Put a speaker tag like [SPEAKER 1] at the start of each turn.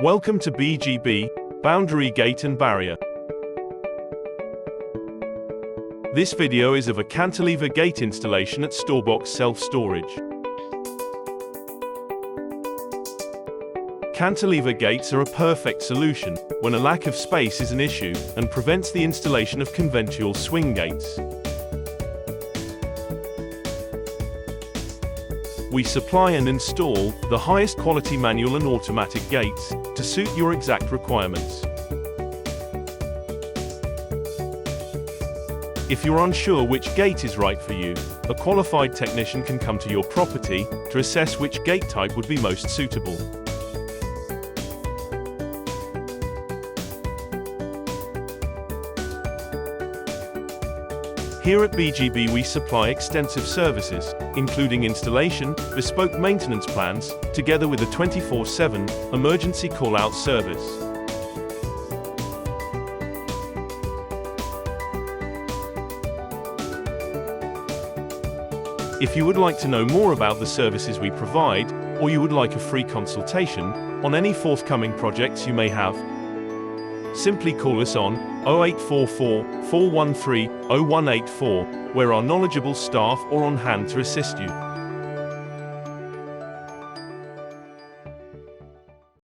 [SPEAKER 1] Welcome to BGB, Boundary Gate and Barrier. This video is of a cantilever gate installation at Storebox self-storage. Cantilever gates are a perfect solution when a lack of space is an issue and prevents the installation of conventional swing gates. We supply and install the highest quality manual and automatic gates to suit your exact requirements. If you're unsure which gate is right for you, a qualified technician can come to your property to assess which gate type would be most suitable. Here at BGB we supply extensive services, including installation, bespoke maintenance plans, together with a 24/7 emergency call-out service. If you would like to know more about the services we provide, or you would like a free consultation on any forthcoming projects you may have, simply call us on 0844 413 0184, where our knowledgeable staff are on hand to assist you.